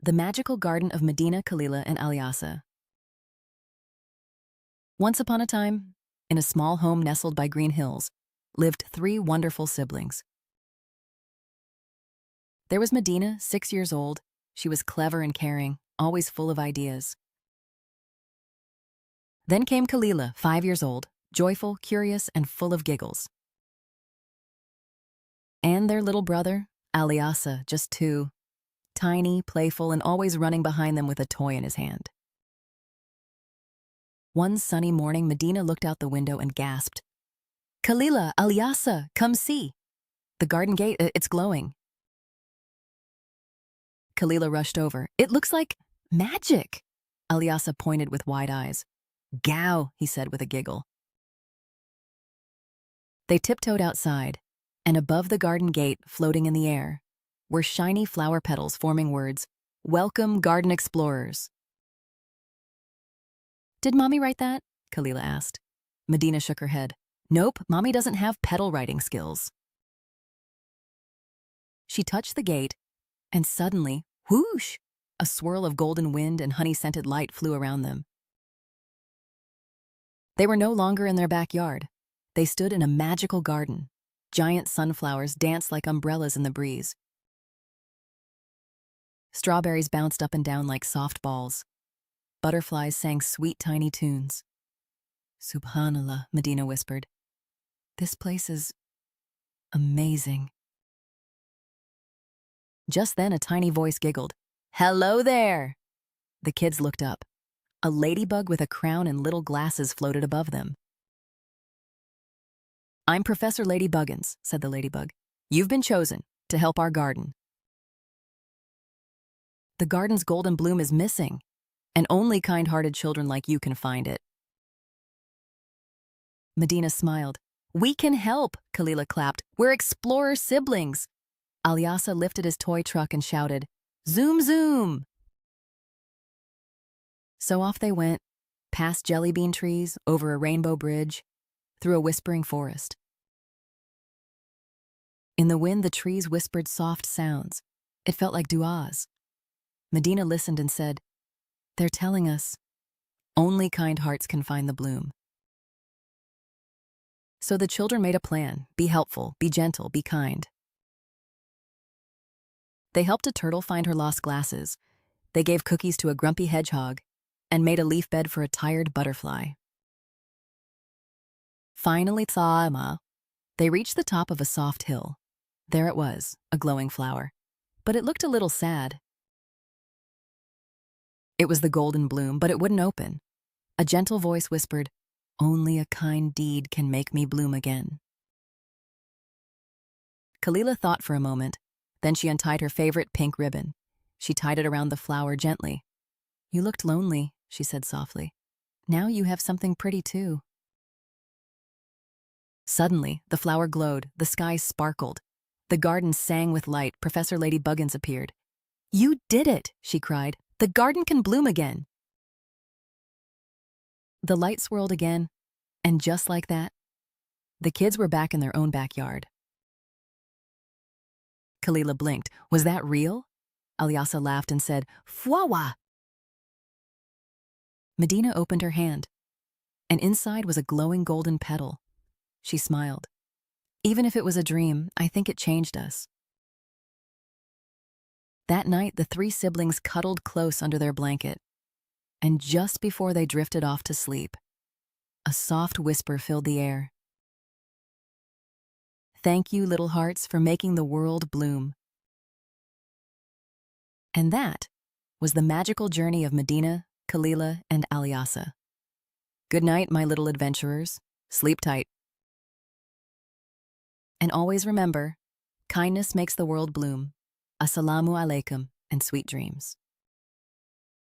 The Magical Garden of Medina, Khalila, and Alyasa. Once upon a time, in a small home nestled by green hills, lived three wonderful siblings. There was Medina, 6 years old. She was clever and caring, always full of ideas. Then came Khalila, 5 years old, joyful, curious, and full of giggles. And their little brother, Alyasa, just 2, tiny, playful, and always running behind them with a toy in his hand. One sunny morning, Medina looked out the window and gasped, "Khalila, Alyasa, come see! The garden gate, it's glowing." Khalila rushed over. "It looks like magic!" Alyasa pointed with wide eyes. "Gow," he said with a giggle. They tiptoed outside, and above the garden gate, floating in the air, were shiny flower petals forming words, "Welcome, garden explorers." "Did Mommy write that?" Khalila asked. Medina shook her head. "Nope, Mommy doesn't have petal writing skills." She touched the gate, and suddenly, whoosh! A swirl of golden wind and honey-scented light flew around them. They were no longer in their backyard. They stood in a magical garden. Giant sunflowers danced like umbrellas in the breeze. Strawberries bounced up and down like soft balls. Butterflies sang sweet, tiny tunes. "Subhanallah," Medina whispered. "This place is amazing." Just then, a tiny voice giggled. "Hello there!" The kids looked up. A ladybug with a crown and little glasses floated above them. "I'm Professor Lady Buggins," said the ladybug. "You've been chosen to help our garden." "The garden's golden bloom is missing, and only kind-hearted children like you can find it." Medina smiled. "We can help," Khalila clapped. "We're explorer siblings." Alyasa lifted his toy truck and shouted, "Zoom, zoom!" So off they went, past jelly bean trees, over a rainbow bridge, through a whispering forest. In the wind, the trees whispered soft sounds. It felt like du'as. Medina listened and said, "They're telling us, only kind hearts can find the bloom." So the children made a plan. Be helpful, be gentle, be kind. They helped a turtle find her lost glasses. They gave cookies to a grumpy hedgehog and made a leaf bed for a tired butterfly. Finally, they reached the top of a soft hill. There it was, a glowing flower. But it looked a little sad. It was the golden bloom, but it wouldn't open. A gentle voice whispered, "Only a kind deed can make me bloom again." Khalila thought for a moment. Then she untied her favorite pink ribbon. She tied it around the flower gently. "You looked lonely," she said softly. "Now you have something pretty too." Suddenly, the flower glowed, the sky sparkled. The garden sang with light. Professor Lady Buggins appeared. "You did it," she cried. "The garden can bloom again." The light swirled again, and just like that, the kids were back in their own backyard. Khalila blinked. "Was that real?" Alyasa laughed and said, "Fwawa!" Medina opened her hand, and inside was a glowing golden petal. She smiled. "Even if it was a dream, I think it changed us." That night, the three siblings cuddled close under their blanket, and just before they drifted off to sleep, a soft whisper filled the air. "Thank you, little hearts, for making the world bloom." And that was the magical journey of Medina, Khalila, and Alyasa. Good night, my little adventurers. Sleep tight. And always remember, kindness makes the world bloom. Assalamu alaikum and sweet dreams.